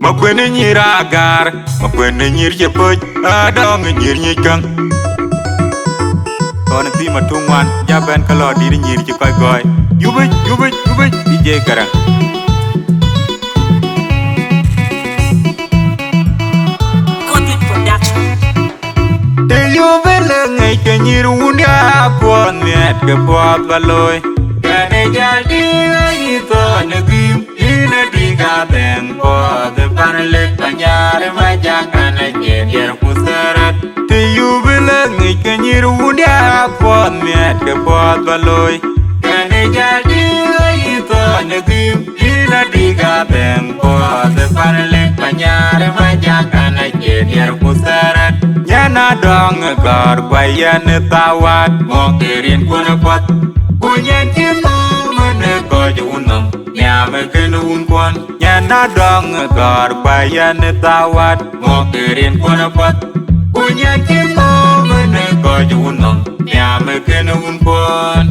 Makwene nyira agar, makwene nyir jepoj, adong nyir nyikang. Kona ti matungwan, jaban kalau diri nyir jekoy goy. Yubej, DJ Garang. Kuocgoor Production. Te yubele ngay ke nyir wunya pon net ke pot baloy. Kane jaldi ngay to negim. Ina diga beng po de panelek panyare majakana jejer kusarat. Te yubele ngay ke nyir wunya pon net ke pot baloy. Kane jaldi ngay to negim. Ina diga beng po de panelek panyare majakana jejer kusarat. Yana dong gar kwayan tawat mokirin kuna pot. Kunyan kimo mene ko junam. Nyame kenun kwan. Yana dong gar kwayan tawat mokirin kuna pot. Kunyan kimo mene ko junam. Nyame kenun kwan.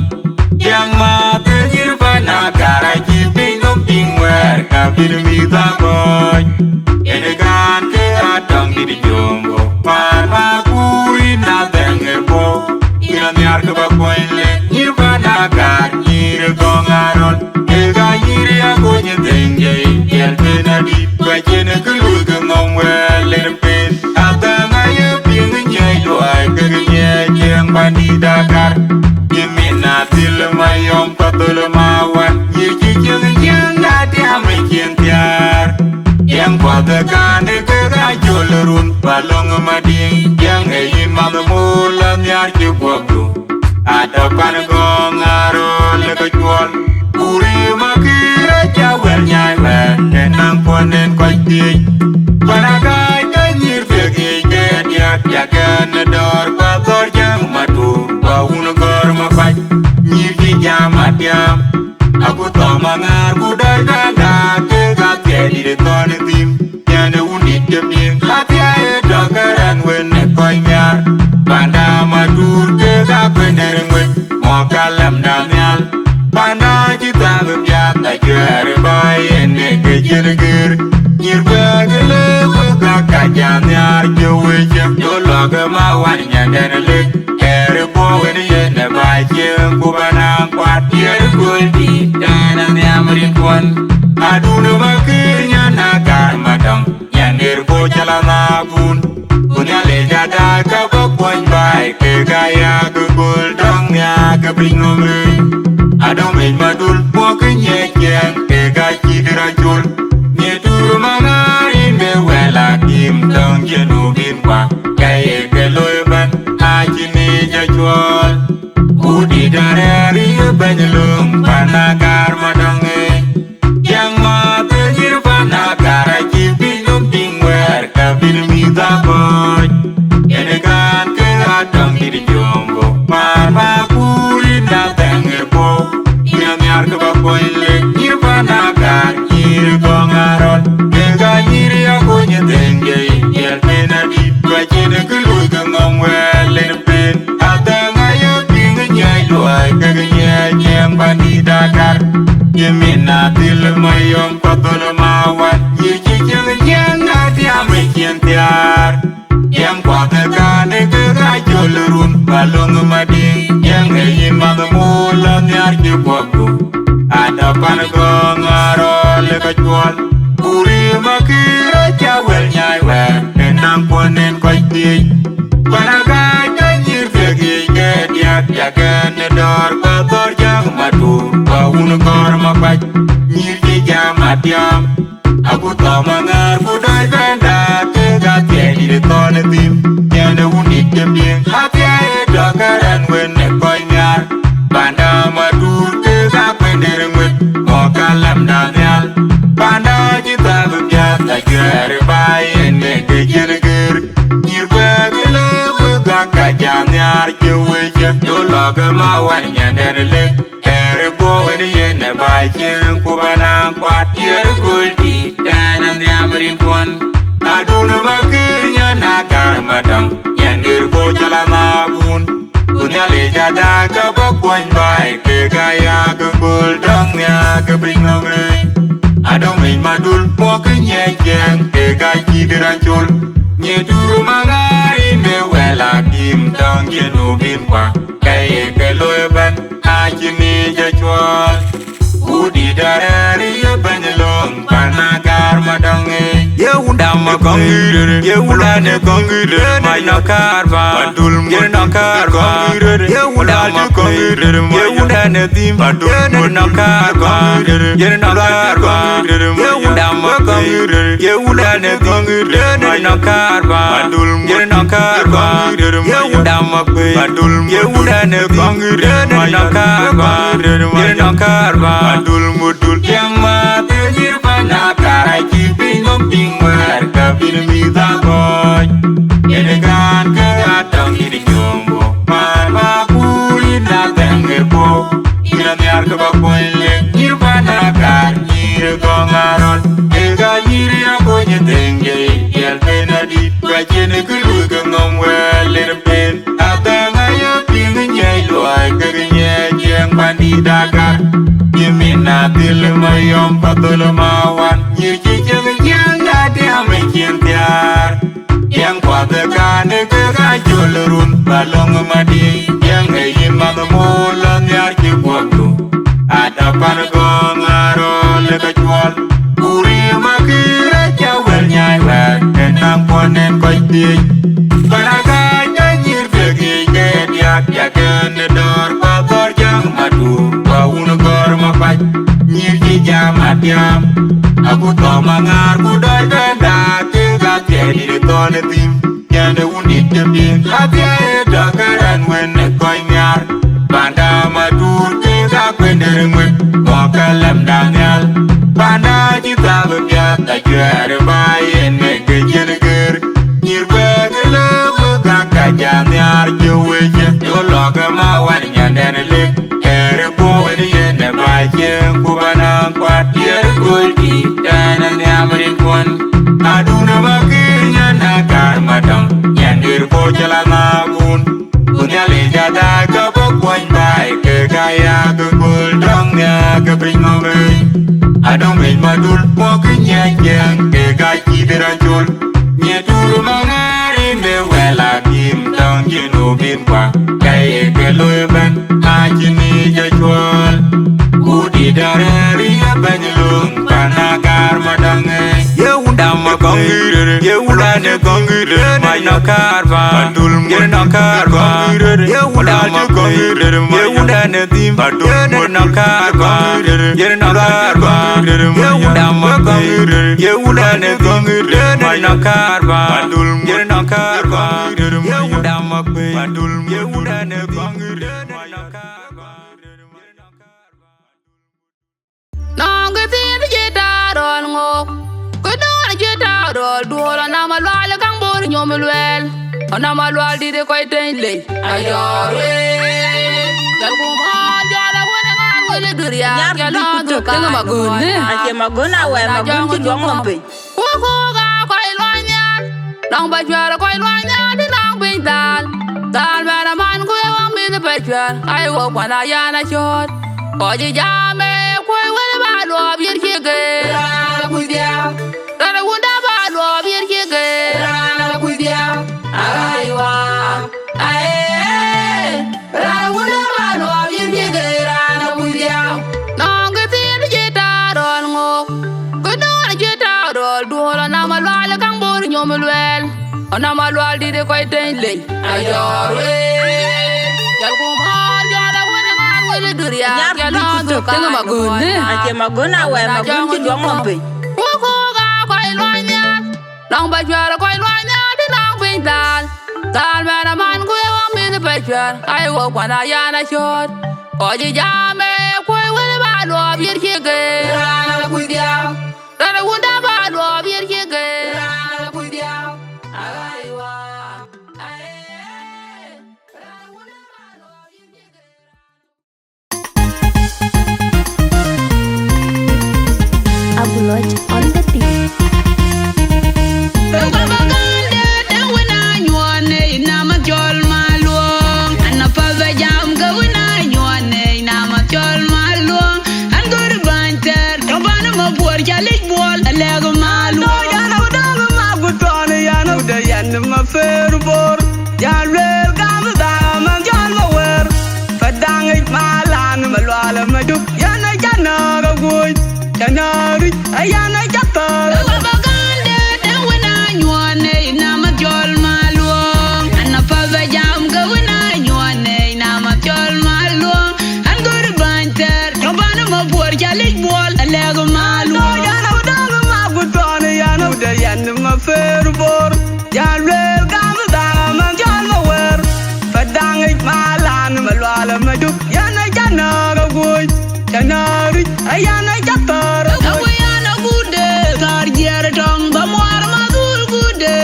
Yang mate jirvana gara jiping pingwer kabir mita boy. Enegan ke atang diri jombo. Parma kui na dengerbo. Ina niar ke bakwenle. Nirvana gar nyir gongaron. Ega nyiri aku nyetengge. Yel penadi bajene kelu gengomwel lerpen. Atang ayo ping nyai doai kegenye jeng bandi Dakar. Yemina til mayom katul mawan. Yiki jeng ngati ame tiar. Yang pada kane kegajul run balong mading. Yang eyin mamamulan nyar Kuocgoor. Ada pan gong arol kejual. Uri makira jawel nyai wen. Enang ponen koitik. Panagai kenyir fegi kediak. Yakan dor kotor jang matu. Bawun gor mapai. Nyir jamat yam. Aku tau mangar budai ganda. Kegake di deton tim. Nyana unit jeming. Hati air dogaran wene koi miar. Panda madur kegake nerengwe. Mokalam damial. Panda cita bebjat. Agutyar bayene kejerger. Nyirbagele wegaka janyar. Jowejek jologe mawan nyandanelik. Ere bowen yene bajeng. Kubanang kwat yer guldi. Dana nyamrin kwan. Aduna makirnya nagar madang. Nyandir ko jalana pun. Punya leja da kabakwan bay. Kegaya kegul dangnya kebringomre. Adong main madul mokinya jeng. Kegaji dirajul. Nyetur mangarin bewela kim. Dong jenubin kwa. Kaya keloiban. Ajini jajual. Udi darari banyelum. Panagar madangnya. Yang mate jirvana gara jipinum pingwer kabir mita boy. Enegan ke atang diri jombo. Parma kui na tengerbo. Ina nyar ke bakwenle. Jirvana gar nyir gongaron. Ega nyiri aku nyetengge. Yel penadi bajene kelui gengomwel lerpen. Atang ayo pinge nyai doai kegenye jeng bandi Dakar. Yemina til mayom katul mawan. Yiki jeng ngati ame tiar. Yang kuate kane kegajul run balong mading. Yang eyin mamamula nyar Kuocgoor. Ada pan gong arol kejual. Uri makira jawel nyai wen. Enang ponen koitik. Panagai kenyir fegi kediak. Yakan dor kotor jang matu. Bawun gor mapai. Nyir jamat yam. Aku tau mangar budai ganda. Kegake di deton tim. Nyana unit jeming. Hati air dogaran wene koi nyar. Panda madur kegake derengwet. Mokalam damial. Panda cita bebjat. Agutyar bayene kejerger. Nyir bagele wegaka janyar. Jowejek jologe mawan nyandanelik. Ere bowen yene bajeng. Kubanang kwat yer guldi. Dana nyamrin kwan. Aduna makirnya nagar madang. Nyandir ko jalana pun. Punya leja da kabakwan bay. Kegaya kegul dangnya kebringomre. Adong main madul. walk in yang, a guy kid and chol. Ye do mangari me well a kim down ye no bin qua. Kay a loyaban, I can need a chol. Who did I ban along? Panagar Madange. You damn a conqueror, you would have a conqueror, my no carva, Adul, you're no carva, you would have a conqueror, you would have a team, but you're no carva, you're no carva, you would have a conqueror, you would have a conqueror, my no carva, Adul, you're no carva, you would have a quay, Adul, you would have a conqueror, my no carva, you're no carva, Adul Mudul, Yama, the Nirvana, I keep in on being where Kabin me the boy. In a gun, I don't need a jumbo. My pool in that tango. In a Yarkaba point, Nirvana, near Gongaron. A Gajiria Boya Denge, Yel Benadi, Rajan a good look on where little pain. Atem, I have been in yellow, I couldn't yet, young Bandita. You mean not till my young Mawan. You teach a young goddamn Agutyar. Young father can a good room, along my day. Young Ayen mother more on the Archibald. At a Panagon, I like a jewel. Uri Makira, well, Yai, and I'm one and quite big. But I got a year to get yak and the door, Papa Young Madu. Nyirji jamat yam Aku to mangar budai benda Tiga tiadi di tone tim Yande undit jebin Hati dakaran wene koi nyar Banda madur tiga kwender ngwek Moka lem danyal Banda jita bebiat Tajuare bayen meke jeneger Nyirbe gele Bukaka janyar Jeweje Yologa mawan nyandene lik Ere powe di yende bajen Kubana kwat yer gulti Dana nyamarin kwan Aduna makinya nakar madang Nyandir po jalana kun Kunya leja da kapok kwan bay Ke kaya ke kul drangnya ke pringome Adong bin madul Mokinya jeng Ke gaji dirancul Nyeturu mangari me wela kim Tang jenu bin kwa Kaya ke loyaban Ajini jajual Udi darari abanyulung Panagar madange Yeundam a conqueror Yeundan a conqueror My no carva Adul Yer no carva Yeundam a conqueror Yeundan a team Adul no carva Yer no carva Yeundam a conqueror Yeundan a conqueror My no carva Adul Yer no carva Yeundam a quay Adul Yeundan a conqueror My no carva Nong tin jeta rol ngo Kudon jeta rol Duola na malwal kang bor nyomulwel Ona malwal di de koy ten le Ayore Dal kumal jala wone ngar wele durya Yalo duka Ake magona we magun ti dong mampe Kuoga koy lonya Nong bajwara koy lonya Di nong bintal Dal mera man kuya wang bin pechwar Ay wo kwana yana chot Koji jame koy wele balwa bir chige Rana kuidia Rana wunda balwa bir chige Rana kuidia Agaiwa Aye Rana wunda balwa bir chige Rana kuidia Nong tin jeta rol ngo Kudon jeta rol Duola na malwal kang bor nyomulwel Ona malwal di de koy ten le Ayore Jal kumal jala wone ngar wele durya Yalo duka Ake magona we magun ti dong mampe Kuoga koy lonya Nong bajwara koy lonya Di nong bintal Dal mera man kuya wang bin pechwar Ay wo kwana yana chot Koji jame koy wele balwa bir chige Rana kuidia Rana wunda balwa bir chige Rana kuidia Agaiwa Aye Rana wunda balwa bir chige Abuloj on the beat. Propaganda tawina nyone inama chol maluong Anapava jam kawina nyone inama chol maluong Angur banter kabana mabuar jal fair bor ya lel gam da man jon ma wer padang it malan malwala maduk ya na jana ga goy jana ri ayana jatta bagande de wena nyone na ma jol malwong ana pa jam ga wena nyone na ma jol malwong an gur banter to bana ma bor jalik bol alego malwong ya na da ma gutone ya na da yan ma fair bor ya lel gam da man jon ma wer padang it malan malwala maduk ya na jana ga goy jana ri ayana jatta awayana gude tar jer tong ba mwar madul gude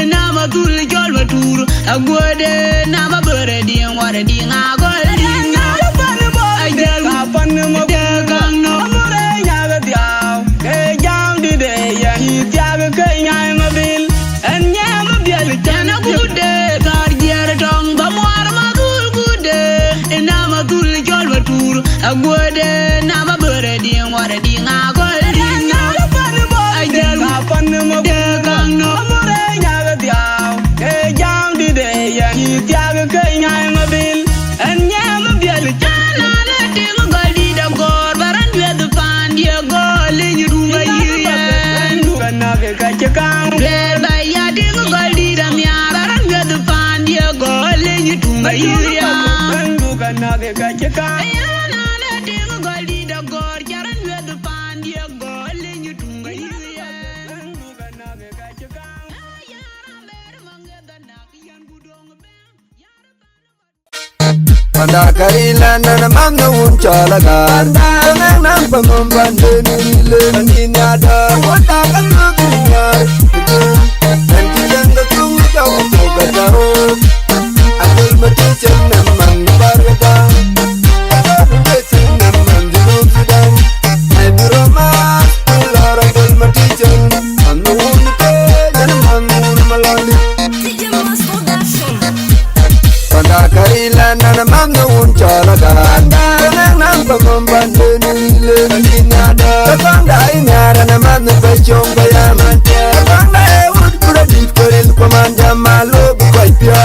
ina madul jol matur agode na ma bere ding wara ding agol ding ajel kapan mo de gang no more nya ga diaw ke jam di de ya hi tiag ke nyai ma bil en nya ma biel jana gude tar jer tong ba mwar madul gude ina madul jol matur agode na ma bere ding wara ding agol ding ajel kapan mo de gang no more nya ga diaw ke jam di de ya hi tiag ke nyai ma bil en nya ma biel jana le ding gol di da gor baran we du pan dia gol ni dunga yiya kana ke ka chekang ler ba ya ding gol di da mya baran we du pan dia gol ni dunga yiya kana ke ka chekang na le ding gol di da gor jaran we du pan dia gol ni dunga yiya kana ke ka chekang ya ber mangi da na yan budong be Anda kaila na mamno unchalaga nang nang pamamban ni le ni nada wata kalunya nanti yang tung jauh moga jauh adul mati cenam mang barga adul cenam mang juluk sedang ai biroma lara adul mati cenam amun ke dan amun malali Anda kaila na mamno unchalaga nang nang pamamban ni le ni nada pandai nyara na mamno pechong bayaman pandai ud kuda dit korel pamanja malo bukai pia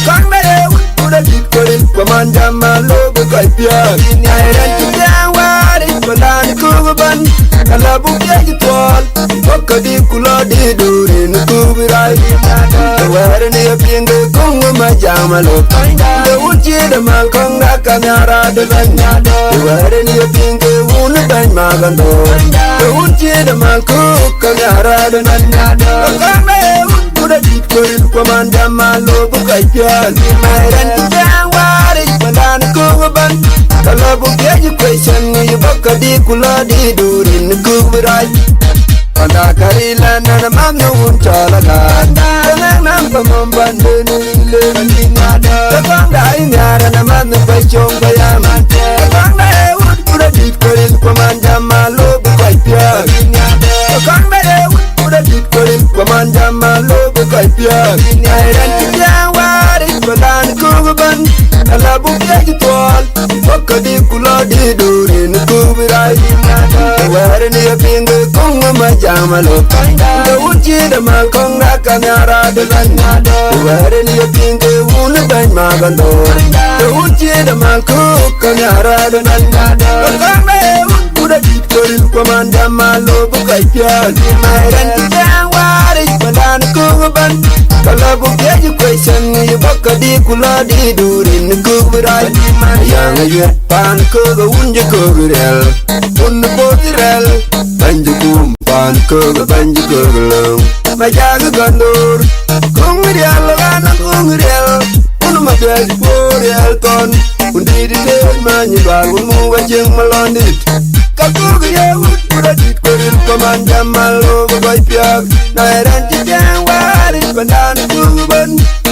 pandai ud kuda dit korel pamanja malo bukai pia airan tiang wari pandan kuban kala bukya jitwal bakadi kula di durin kubirai wari ni pinge kongo majamalo de unchi de mangkong nakanyara de banyado wari ni pinge unu dan magando de unchi de mangkong kanyara de nanyado kame udah dikorin komanda malo bukai pian mairan tiang wari pandan kuban kala bukya question ni bakadi kula di durin kubirai Anda kaila na mamno unchalaga nang nang pamamban ni le ni nada pandai nyara na mamno pechong bayaman pandai ud kuda dit koril komanda malo bukai pia pandai ud kuda dit koril komanda malo bukai pia airan tiang wari pandan kuban kala bukya jitwal bakadi kula di durin kubirai wari ni pinge kongo majamalo de unchi de mangkong nakanyara de banyado wari ni pinge unu dan magando de unchi de mangkong kanyara de nanyado kame udah dikorin komanda malo bukai pian mairan tiang wari pandan kuban kala bukya question ni bakadi kula di durin kubirai yang yet pan ko unje ko rel un botirel banju kumpan ko banju ko long majaga gandur kongrial gana kongrial un mabel porel ton undi di manyi bar mu wajeng malondit kakugriya udah dit koril komanda malo boy piak nairan tiang wari pandan kuban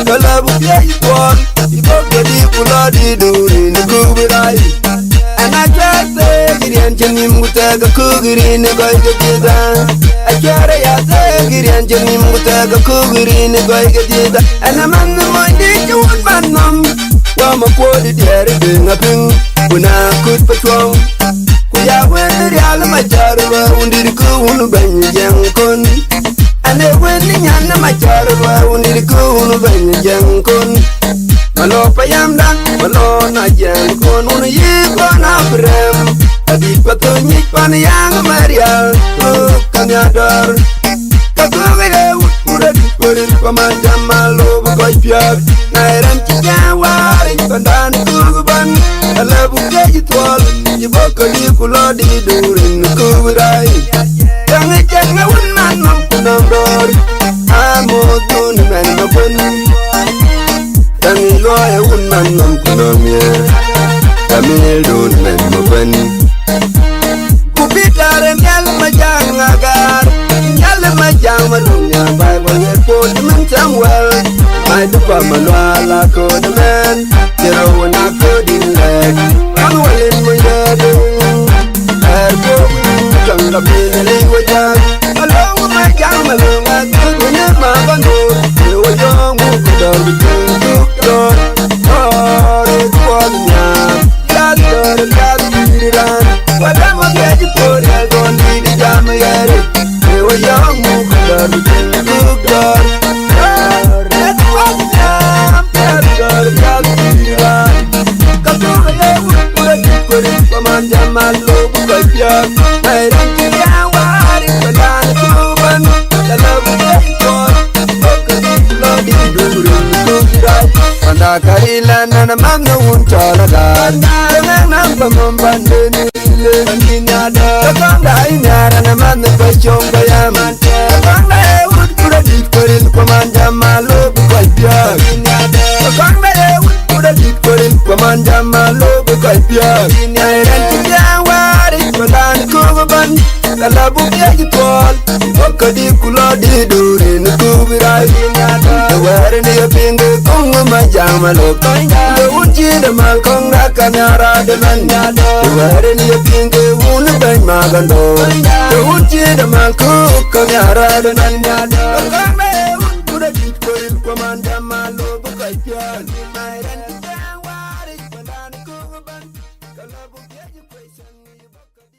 kala bukya itwon ibogadi kula di durin kubirai anakate girian jenim mutaga kugirin goy gedida akara ya te girian jenim mutaga kugirin goy gedida anaman mondi chun banam wama podi diere ngaping kuna kut patwong kuya wen real majar wa undir ku unu ban yang kon ane wen ni nyan ma char wa uni kun ben jeng kun malo payam dan malo na jeng kun uni yi na brem adi patoni pan yang marial kan yadar Kakugere urat purin pamanja malo bukai piak Nairan cikawari pandan kuguban Alabu keji tual Jibaka di pulau di durin kuburai Jangan jangan unan mampunam dor Amotun men mapen Jangan loya unan mampunam ya Kamil dun men mapen Kupitare mial majang agar Majang malunya bai banget pun men samwel mai dupa malwala ko demen jero na ko dilek kan walin moyade ergo jangga bele wajang along majang malunga kunya ma bandu wajang mu kudar bituk dor ore kwanya gador gadiran wala magaji por elgon di jam yare Yang mukdar mukdar red wajam tergar gadiran kau lewat kurit pamanja malu bukai piak nairan kiawari pelan kuban dalam ekor bukan di durin kugirai anda kailan nana mamnu uncalagan dengan nampak membandeni Nada, kakang dai nyara na man pachong bayaman. Kakang dai ud kuda dikorin pamanja malu bukai piak. Kakang dai ud kuda dikorin pamanja malu bukai piak. Nairan kijawari pelan kuban kala bukya jitwal. Baka di kula di durin kubirai. Tawari ni pingu kungu majang malu. Unci demal kong rakan nyara deman. Tawari ni pingu unu bain magando. Unci demal kong nyara deman. Kakang dai ud kuda dikorin pamanja malu bukai piak. Nairan kijawari pelan kuban kala bukya jitwal.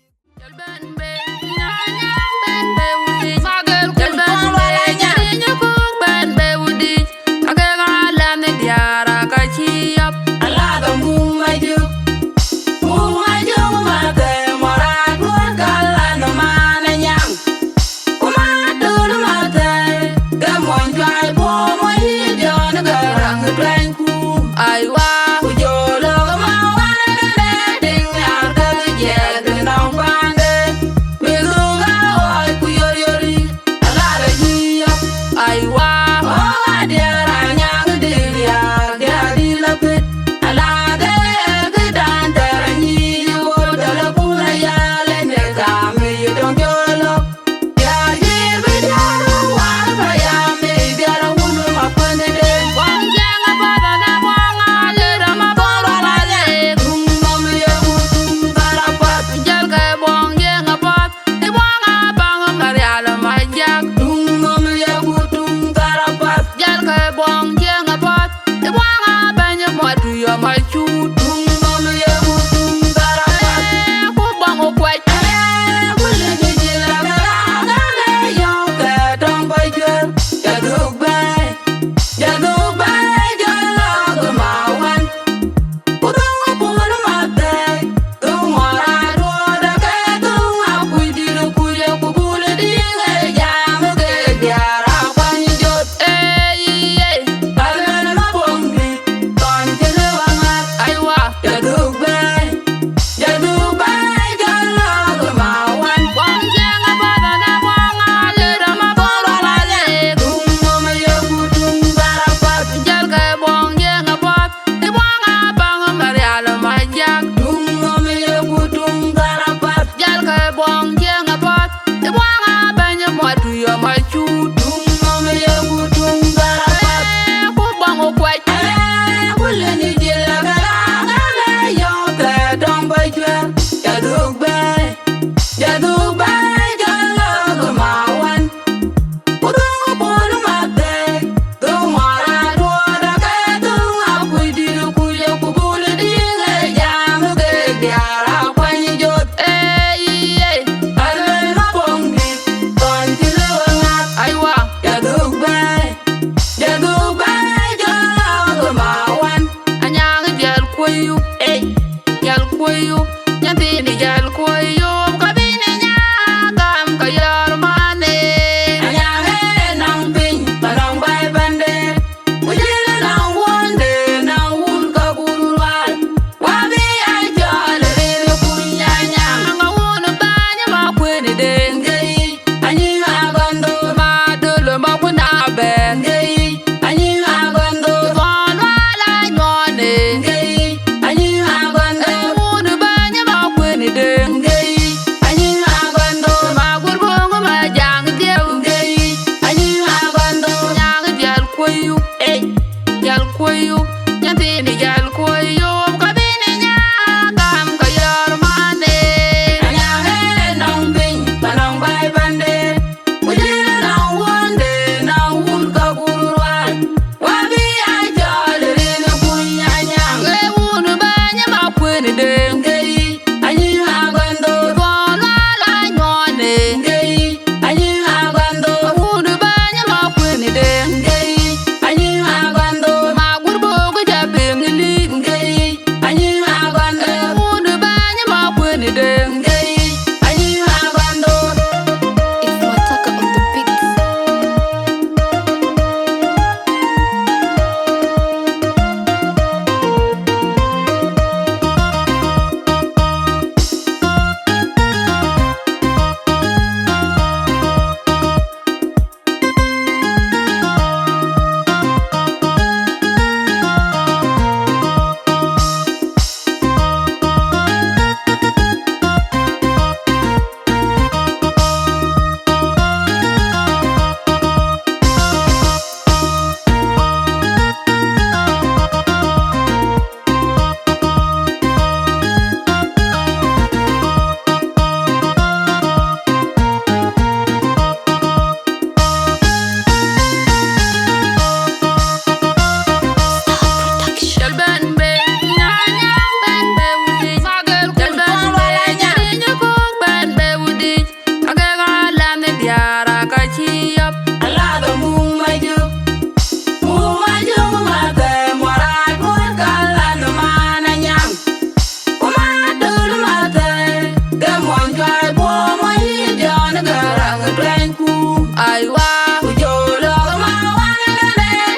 Aywa Ujolo Mawan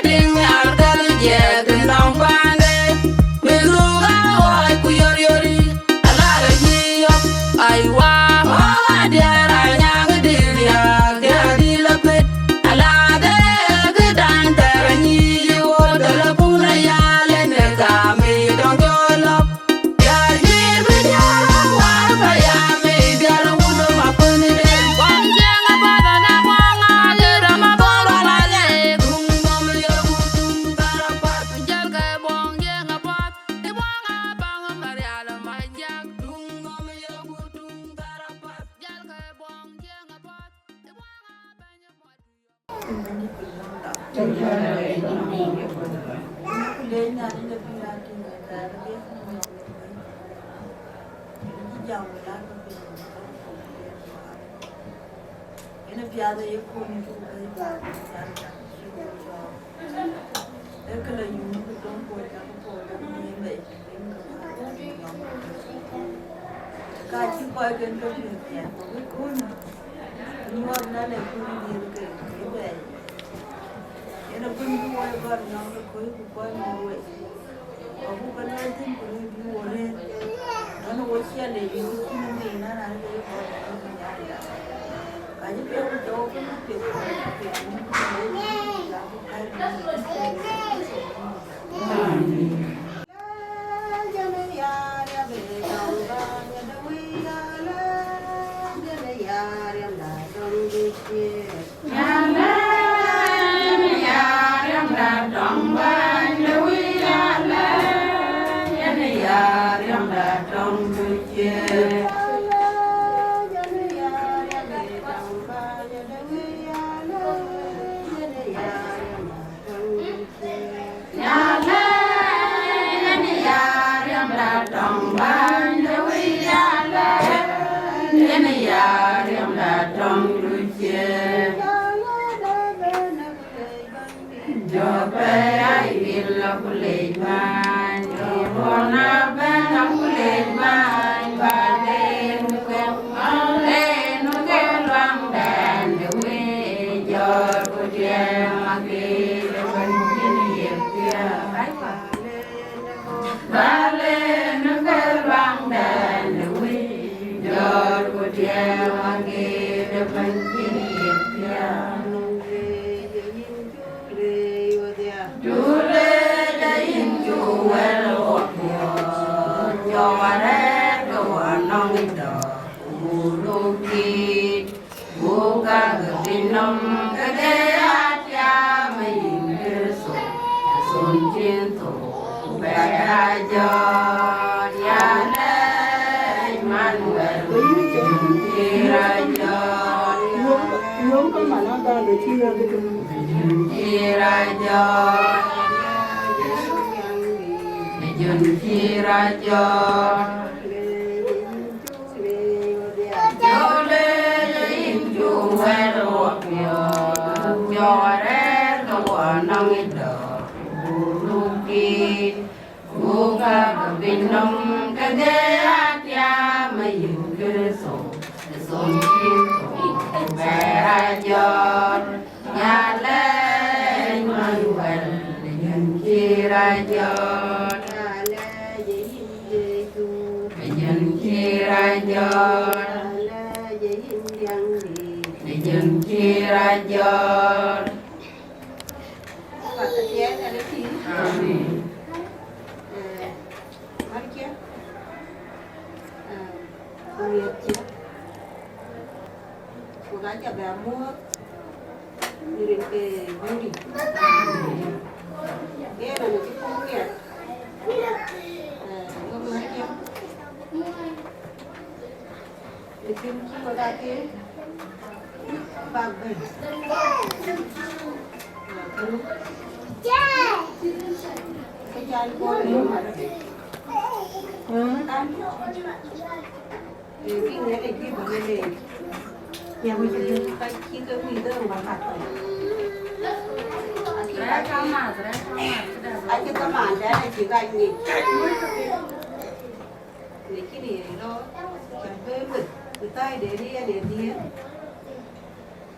Ding Argal Jeg Nong Pande Mizuga Wai Kuyor Yori Alara Hiyo Aywa Adudyar Anyang Dilia Gadi Lapit Alade Gedan Terani Yol Dalapuna Yale Nekami Dong Jolop Yar Yir Bidyara Warpa Yame Diara Wudo Mapuni Den Wang Jenga Badana Wanga Lira Mabolo Lale Dung Mom Yogu Dung Tarapat Jalga Bong Jenga Pat Iwanga Banga Mariala Majak Dung Mom Yogu Dung Tarapat Jalga Bong Jenga Pat Iwanga Banya Matu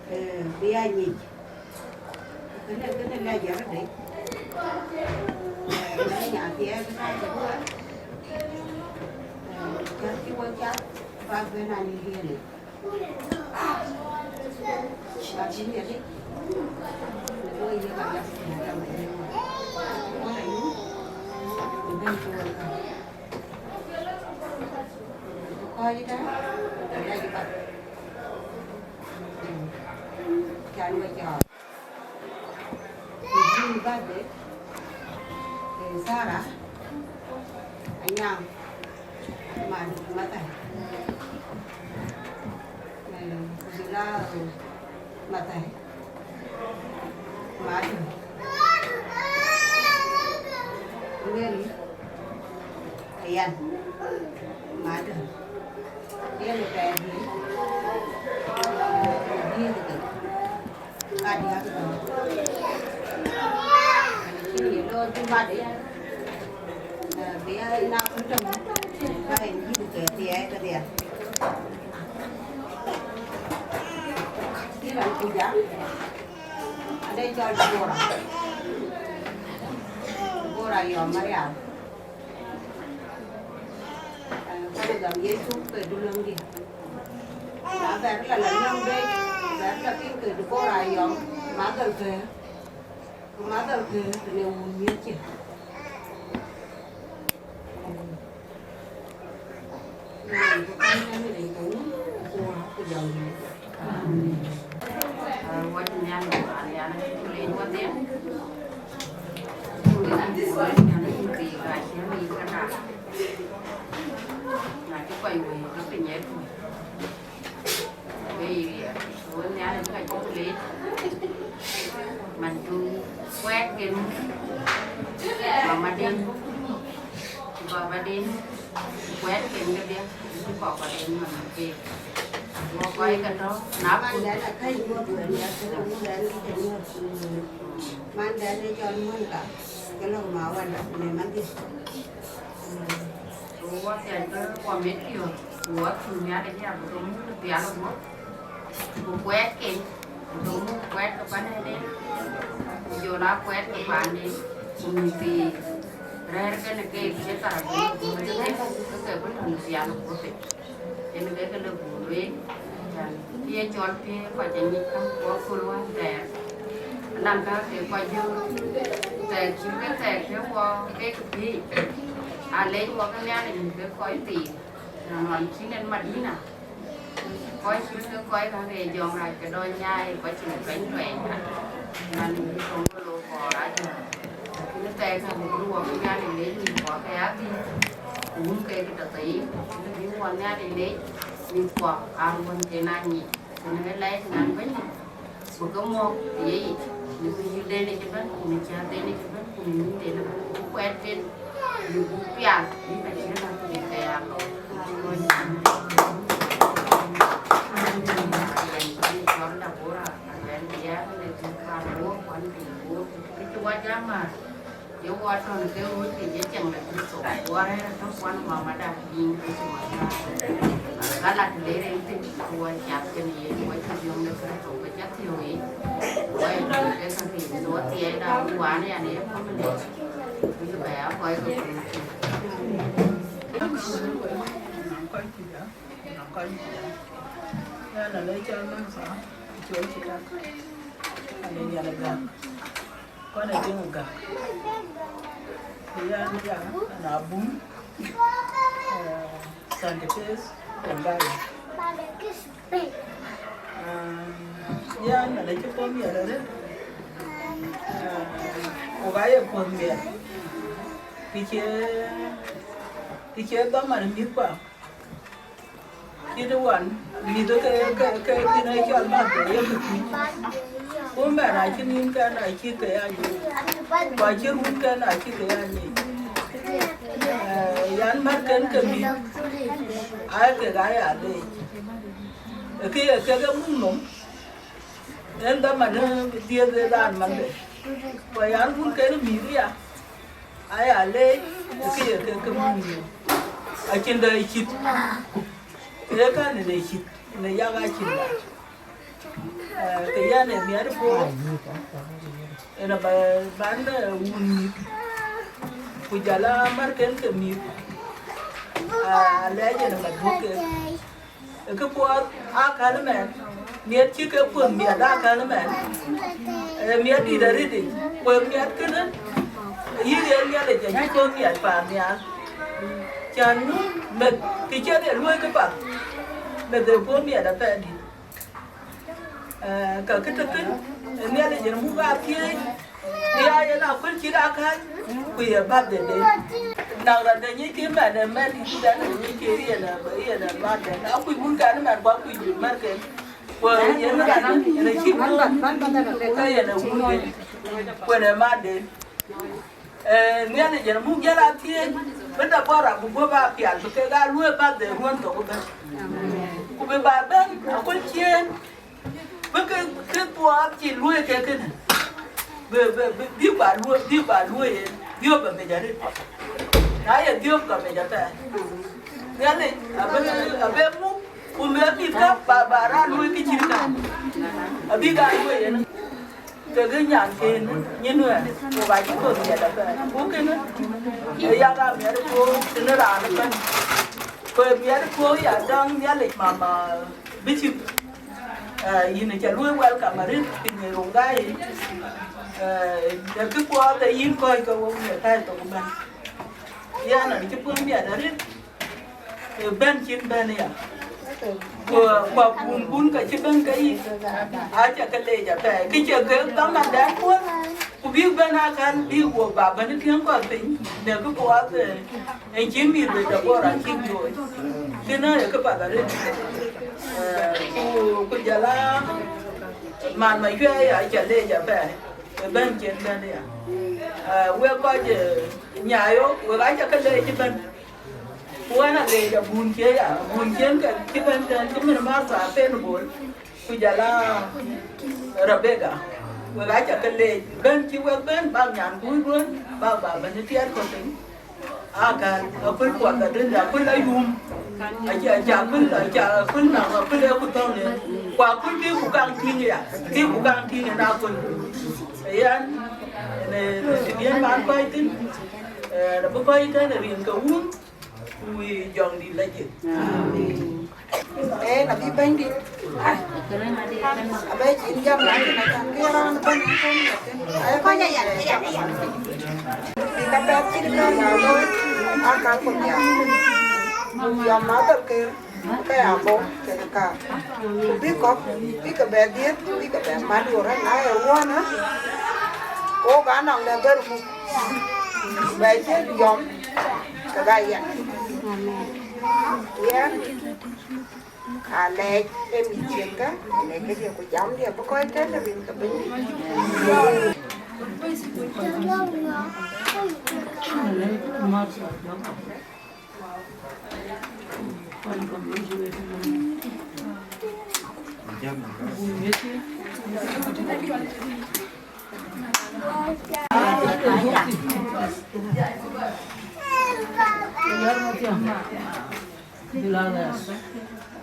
bây giờ nhỉ cái này là giá đấy nhà thì em cái cái quan trọng và cái này như thế này và chính là đấy tôi như vậy là coi đi đó ở đây các bạn chào người chào đi ba đấy để xa đã Anyang Mathei là Mathei Madol Wieu Ayen Madol dia lebih dia tu Adhiok Songs ini Yirol Dances dia nak macam lain gitu ke dia ke dia dia nak kerja ada jual bora yang Maria kalau jam Yesus ke dulu dia nah baru lah yang deh baru lagi ke bora yang Madol ke dia umumnya je quét cái dia bỏ vào đây mà kì quay cái đó nắp man đã là thấy mua bữa nhà cái nó đã đi cái mua man đã đi cho mua cả cái lồng máu ăn này man đi quá tiền cái qua mấy kiểu của từ nhà đến nhà của chúng tiền luôn của quét kì chúng quét cái này đi vô đó quét cái bàn đi mình thì ra cái này cái ta là cái vẫn là tiền của mình cho nên cái lực của mình phía chọn phía phải chạy nhịp không có full one để làm cái quay vô để chỉ cái để phía qua cái gì lấy qua cái nhà này cái coi tiền hoàn chính nên mặt đi nào coi chỉ cái coi cái này dọn lại cái đôi nhai coi chỉ là bánh khỏe nên không có lô bò ra chứ cái tay thằng một lúa cái nhà này lấy mình có cái áp đi uống cái tí cái quan nhà này lấy mình quả ăn con cái này nhỉ cho nên cái lấy thì ăn bánh một cái mò thì gì như đây này cái bánh mình cha đây này cái bánh mình để là quét trên mình cũng pian như vậy chứ là cái cái ăn rồi chọn là bố là anh giá cái này cũng khá bố quan thì bố cái chua chấm mà nếu qua trong cái núi thì dễ chẳng là cái sổ qua đấy là trong quan mà đã nhìn cái sổ là là lấy đây thì qua chặt cái này qua sử dụng được cái sổ cái chất thiêu ấy qua cái thằng thì nó tiền đâu quá này anh em không được cái bé qua cái là lấy cho nó sao chuối chị ta đây nhà là gà có này chưa gà thì ăn gà là bún sandwiches còn gai ăn là lấy cho con miệng rồi đấy cô gái ở con miệng thì chế đó mà biết quá itu wan itu ke kena ikan mata ya betul. Kau mana ikan kan ikan kaya ni, wajar kan ikan kaya ni. Yan makan kami, ayah ke gaya ada. Ke mungkin, yang dah mana dia dah mana. Wayan pun kena miri ya, ayah ada ke mungkin. Ikan dah ikan. Cái này này xịt này ra gai xịt lại cái gia này mía được phố là bán mì bây giờ là market cái mì lấy cho nó bán thuốc cái phố cái nó mẹ mía chỉ cái phần mía đa cái nó mẹ mía đi ra đi quên mía cái đó ý nghĩa mía để cho những con mía phàm mía chán mệt thì chết để nuôi cái bạc mệt để phố mía đã về đi cả cái thực mía để cho nó mua vào kia đi ai nào quên chỉ đã cái quỳ ở bát để đến nào là để những cái mà để mẹ đi đã là những cái là bởi là ba để nó quỳ muốn cái nó mà quá quỳ nhiều mà cái quên những cái nó chỉ muốn cái là muốn cái quên là mà đến mía để cho nó mua cái là kia bây giờ bỏ ra mua ba tiền cái gà nuôi ba để nuôi tổ cái cũng bị bà bên nó quên chiên với cái bùa chỉ nuôi cái này biết bà nuôi biết bà mình giờ đi nãy giờ biết cả mình giờ thế nghe này ở bên múc cùng với biết các bà ra nuôi cái gì cả ở biết cái nuôi vậy cái nhà kia như nuôi của bà chỉ có nhà đó thôi bố cái nữa bây giờ ra mẹ nó cô nó ra nó bên quê mẹ nó cô giờ đang nhà lịch mà biết chứ gì này chả nuôi well cả mà riết thì người rồng gai cứ qua đây yên coi câu ông người ta tụi mình giờ này cái phương mẹ đó riết bên trên bên này qua bún cái chiếc bên cái chả cái lệ chả phải cái chợ cái tấm mặt đá cuốn cô biết bên nào kan biết của bà bên nó tiếng qua tính để cứ qua thì anh chỉ biết được là qua ra chim rồi thế nên là các bạn ở đây cô giờ là màn mấy cái ở chợ lệ chả phải bên trên bên này quê coi giờ nhà yếu quê gái cho cái lệ chứ bên quê là lệ là buồn chế cái bên trên cái mình mang ra tên buồn cô giờ là Rebecca quê gái cho cái lệ bên chứ quê bên bao nhàn vui luôn bao bà bên cái tiết còn tính cái quên quạt ở trên là quên lấy hùm chả quên nào quên lấy quên tông này qua quên kia cũng càng thi này nào quên ấy anh này thì biến bán quay tin là bữa quay cái là riêng cái uống ui dọn đi lấy gì là đi bên đi bây chín trăm lại thì thằng kia nó bên có nhà thì các bé chỉ được nào thôi ăn cắn một nhà dòng máu tập kia cái áo bông cái cả biết cái bé biết biết cái bé má đồ ra ai ở quan á cố gắng nòng là cái bé chết dòng cái gai vậy lệ em bị chuyện cái lệ cái điều của giống điều có coi thế là mình tập bình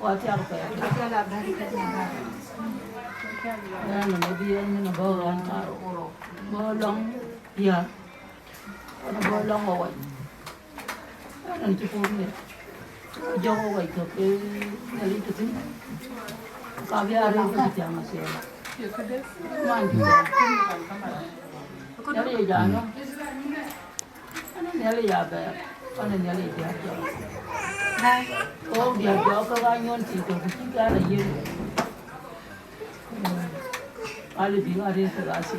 Agutyar kayak. Dan dia ni bawa taruh bolong ya. Ada bolong awak. Nanti pun ni. Jauh awak tu ke dari tu sini. Kaya ada tu yang masih. Mandi. Jadi jangan. Nyali ya ber. Mana nyali dia. Ô giờ cho các anh nhân chỉ được chúng ta là gì? Ai là tiếng ai đến từ Asia?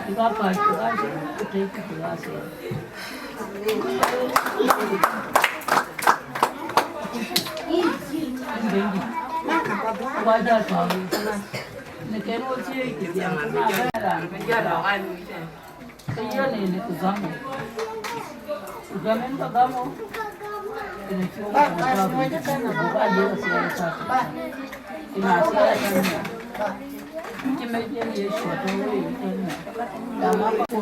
Chúng ta phải từ Asia, từ từ Asia. Qua giờ thôi, nên cái nó chỉ cái gì mà là cái giờ đó anh cái giờ này là từ zaman, từ zaman ta kamu. Pak, semuanya kan buka dia selesai. Pak, ini hasilnya kan. Cuma dia ni suatu itu. Lama pun.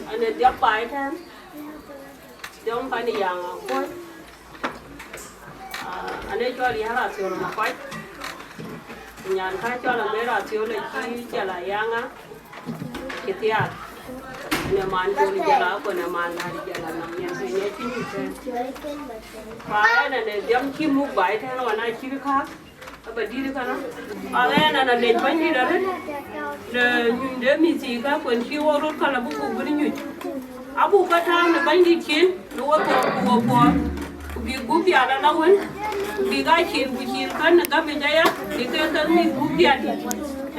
Anh đi bài thêm, giống phải đi giang quay. Anh ấy cho đi hara siêu mà quay. Nhà khai cho là mấy ra siêu là chi trả lại giang á, cái tiệt. Nhà man cho đi trả lại, còn nhà man là đi trả lại nằm nhà suy nghĩ chi hết. Phải là để giống chi mục bài thêm là anh chi khác. Apa diri kana? Ayen ana le banyi dare. De mi si ka kon ki woro kala bu ko buri nyu. Abu ka ta na banyi kin, do wo ko ko. Bi gubi ala na won. Bi ga kin bu kin kan ga be jaya, di ka ta mi gubi ati.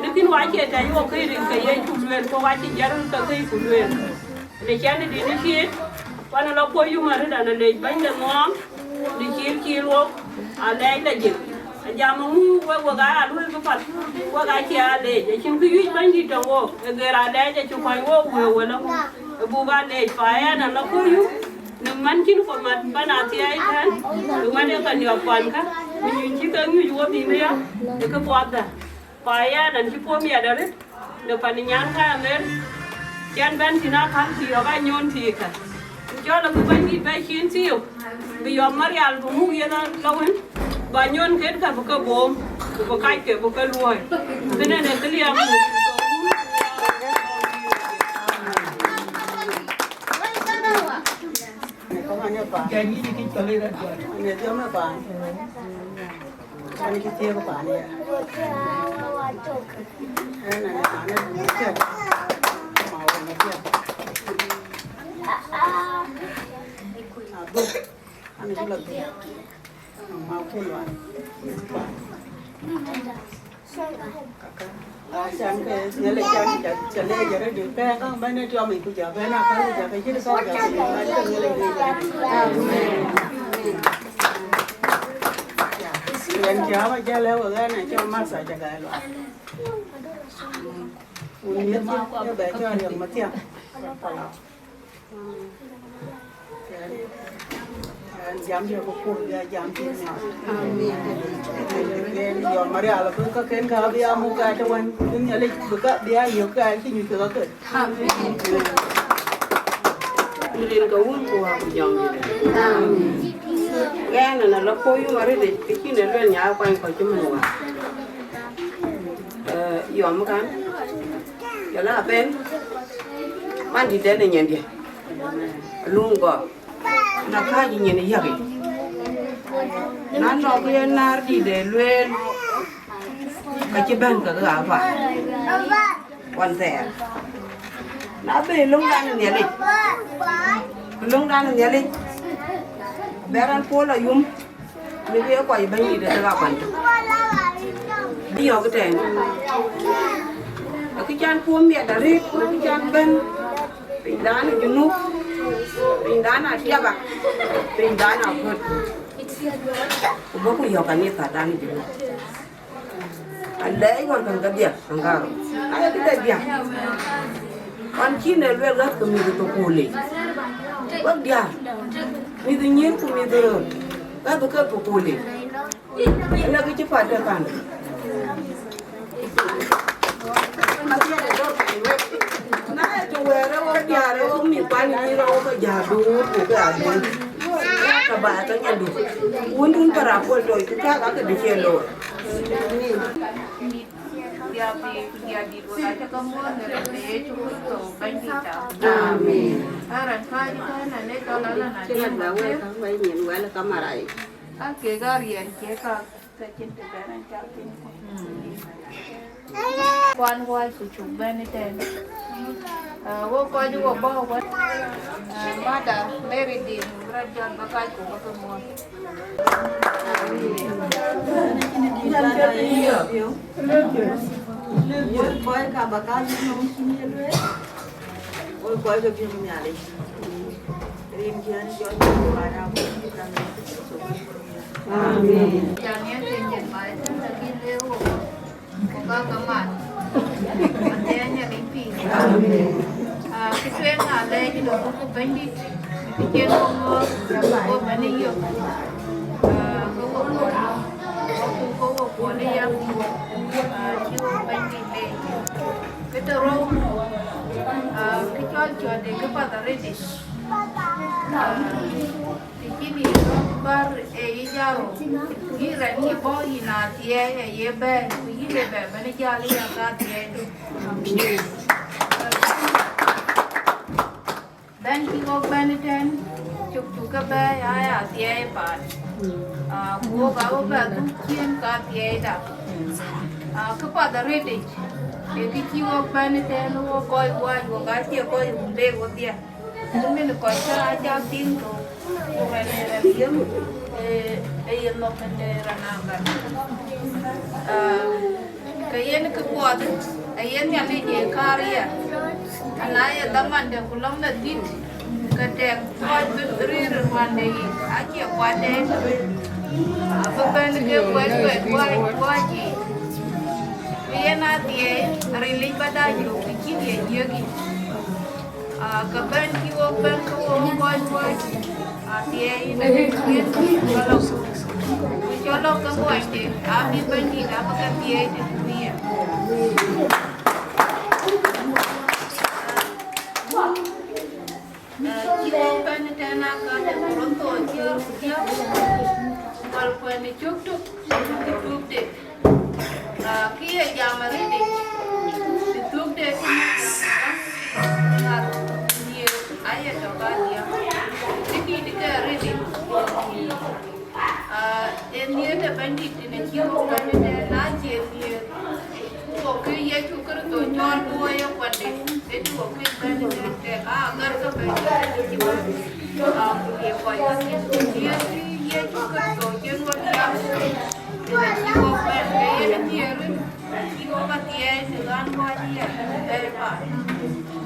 Lekin wa ke ta yo kai rin kai ye ku luen ko wa ti jaran ka kai ku luen. Le chane di ni ki wana la ko yu ma da na le banyi da mo. Di ki wo ala da ji. Jamu waga alu ko pat waga ki ale je chin ku yu bangi to wo gera de je chu kwai wo wala buga de fa ya na la ko yu ne man kin ko mat bana ti ai kan du ma de kan yo kwan ka mi chi ka nyu wo bi me ya de ko poda fa ya na chi po mi da re de pa ni nyan ka men jan ban ti na kan ti yo ga nyon ti ka cho la ku bangi ba chin ti yo bi yo marial bu mu ya na lawen bà nhon kết cả một cái bom, một cái kiểu một cái luồi, thế nên là cái liam cái gì cái cái lấy ra rồi, người tiêu nó bán, cái cái tiêu nó bán này, cái này bán nó tiêu, màu nó tiêu, đúng, anh ấy làm gì? Mau kêu loạn, chẳng cái nhớ lại chẳng lẽ giờ nó được cái không mấy nơi cho mình cũng giờ về nào phải giờ phải chứ sao giờ thì mấy cái nhớ lại đi anh cháu mà cha leo ở cái này cho mát sạch cho cái loạn, uống miếng chứ bé cho được mất tiền. Jam dia buku dia jam dia. Amin. Yo Maria la pun ka ken ka bia mu ka ta wan kun ya le buka bia yo ka ki ni ka ka. Amin. Rin ka un ko ha jam dia. Amin. Gan na la ko yu mari de ki ne le nya kwa ko chu mu wa. Yo mu kan. Ya la ben. Man di de ne nyen dia. Lung ko. Na kaji nyene yagi na no ke nar di de luen ka ci ban ka ga fa wan se na be lung dan ne le beran po la yum mi be ko yi ban di de ga ban di yo ke ten ki jan po mi da ri ki jan ben pindan junu Pindana siapa? Pindana good. Buku yo kan ni kata ni juga. Anda ikut kan kerja, angkar. Ayo kita dia. Kan Cina luar gas kami itu pulih. Bác dia. Mi tu nyin ku mi tu. Ka tu ka populi. Ina ku ci pada kan. Na tu wera wa dia re o mi pa ni ro ka jadu ku ka ade. Ka ba ka nyandu. Un para pol do ku ka ka de chelo. Dia di bola cha kamu nere cukup tu bandita. Amin. Aran kai kan ne to la na dia bawa kan wai nyen wala kamarai. Ake garian ke ka cinta beran capin. Kwan wai su chu beniten. Wo ko ju wo ba wa. Mada Mary din rajan bakai ko ko mo. Ôi coi cả bà cá đi nông xin nhé luôn. Ôi coi cái phim nhà đi. Rim kia đi cho những bài nào cũng như là mình sẽ sống. Amen. Giờ nhé tiền nhận bài rất là kinh liêu. Có cả mặt. Anh thấy nhà mình phì. Amen. Cái chuyện là đây thì nó cũng bánh đi. Cái chuyện không ngờ. Ôi mà này nhiều. Có của đây em. Chưa bánh đi về. Cái tờ rô. Cái cho để cái bà ta ready. Kini bar ejaro gira ni boy na tie ye be gira be bane jali ya ka tie ben ki go beneten chuk chuk be ya tie pa ko ga go be tu kien ka tie da ka pa da ready e ki go beneten wo koi go ga tie koi unde go tie mình có cho giao tin của người này kiếm Ayen lo mình ra nào cái Ayen cái quạt Ayen nhà mình dễ caria anh ấy đã mang được lòng là tin cái đẹp quạt bên rìa quan đây anh chỉ quạt đây và bên cái quạt gì Ayen à thì rìa bắt đầu nhiều cái gì nhiều cái kapan kiwo ban ko boy atie ina kien kalau kalau kamu ande abi bandi apa kan dia itu dunia kiwo ban tana ka da pronto dia kalau puan cuk deh kia jamari deh cuk deh Ayah coba dia, ini dia ready. Ini ada bandit ini kau bandit lagi dia. Oke ya cukur tu jual dua yang bandit. Itu oke bandit dia. Agar tu bandit dia. Dia kaya dia cukur tu jual dia. Dia bandit dia. Dia bandit dengan dia.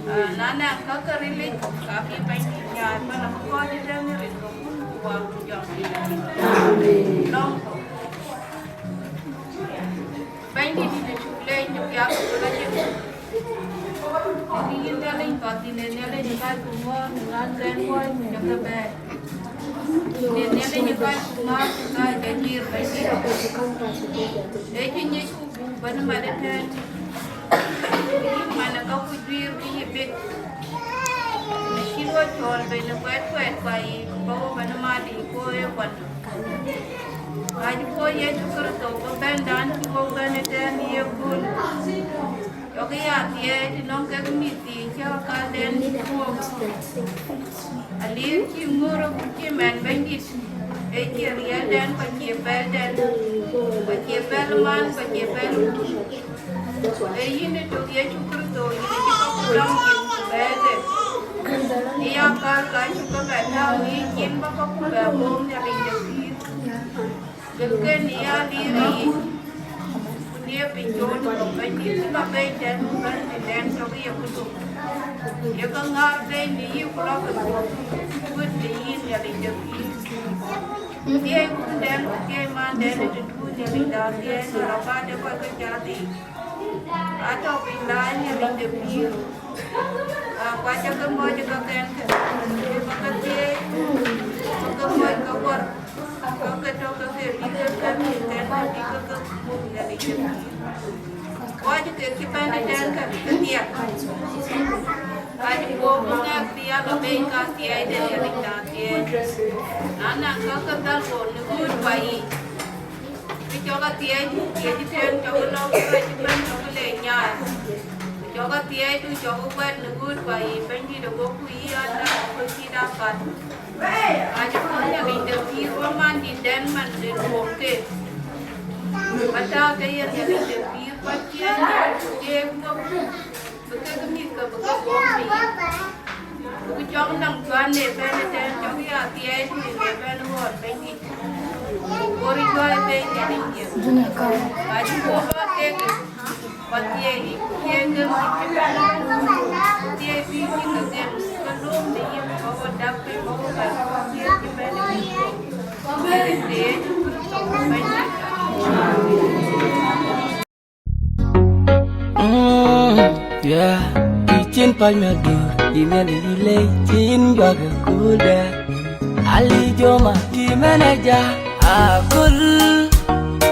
Nana kakak relate kaki pentingnya mana kau di dalam ni waktu yang long penting di sekolah ni dia sekolah je ini kita ni pasti ni ni kan semua dengan dan boy macam apa ni kan semua kita jadi penting ni benar benar mana kau kudir ni bet kilo Chol bena kuat pai bawa mana madi ko ye wan aj ko ye cukur to ko ben dan ko ben ten ye kun oke ya tie di nong ka miti cha ka den ko ali ki ngoro ki men ben dit e ki ria den pa ki bel den pa ki bel man pa ki bel ini tu dia cukur tu ini kita pulang kita berde dia kalau cukur berde ini kita bapak pulang bom jadi jadi jadi dia diri dia pinjol ini kita berde berde dan jadi aku tu dia kengar deh ini pulang buat ini jadi jadi dia itu dan dia mana dan itu jadi dia kalau ada apa kerja di atau pindahnya di depan qua cho cái môi cho cái kén cái kia cái môi cái quần cái trâu cái đi cái kén đi cái qua cho cái bên này cái tiệc Kaji po mga tiya gabi ka tiya ide yari ka tiya. Nana ka kadal ko nugud bayi. Bijoga tiya di tiyan joga lo ka jiban joga le nya. Bijoga tiya itu joga wet nugud bayi. Benji do go kui anda ko si dapat. Kaji po yari de piro man di den man de boke. Bata kaya yari de piro patiya je ko betul kami ke betul kami. Bukan nang tuan le, pen jom ya tiada itu le, pen buat bengi. Kori jual bengi ni dia. Baju bola kek, batia ni, kek dia biji kek, belum dia bawa dapat bawa dia kita ni. Dia tu bengi. Yeah, itin palmadur, dimana ilai tin baga kuda. Ali joma dimana akul,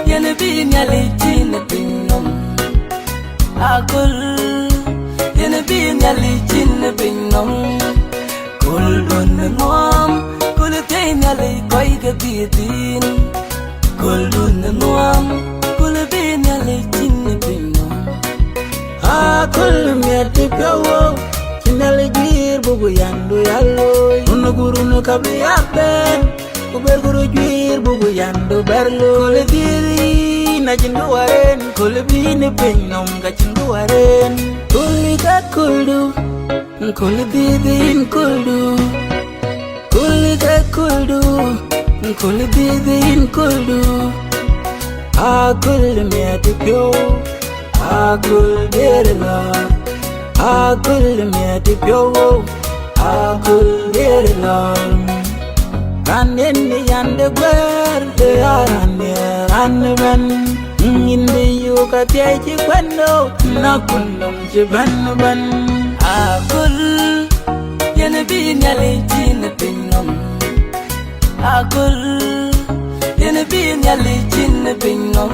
yang bin yali tin pinom. Akul, yang bin yali tin pinom. Kul dun nuam, kul tin yali koi kebitin. Kul dun nuam, kul bin yali tin pinom. Akol miati pyawo kinale jir bubu yandu yallo unu guru no kabli apen kuber guru jir bubu yandu berlo kole diri na jindu waren kole bini penyom ga jindu waren kuli ka kuldu kole bibin kuldu kuli ka kuldu kole bibin kuldu akol miati pyawo Akol Dergel, Akol Mapior, Akol Dergel. Kanen ni yande ber, de arane anben. Inde yo kapiai chikwendo, nakundum chiban. Akol, yene bin yale chin pinom. Akol, yene bin yale chin pinom.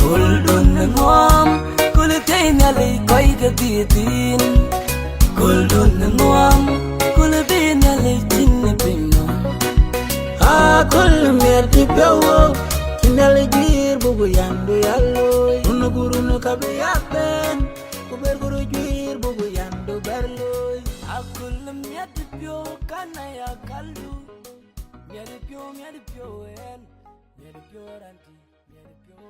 Kul dun nuam, kul tain yali koi kebitin. Kul dun nuam, kul bin yali chin pinom. Akul miati pyawo, kinale jir bubu yandu yallo. Unu guru no kabli apen, kuber guru jir bubu yandu berlo. Akul miati pyo kana ya kalu. Miati pyo en, miati pyo ranti, miati pyo.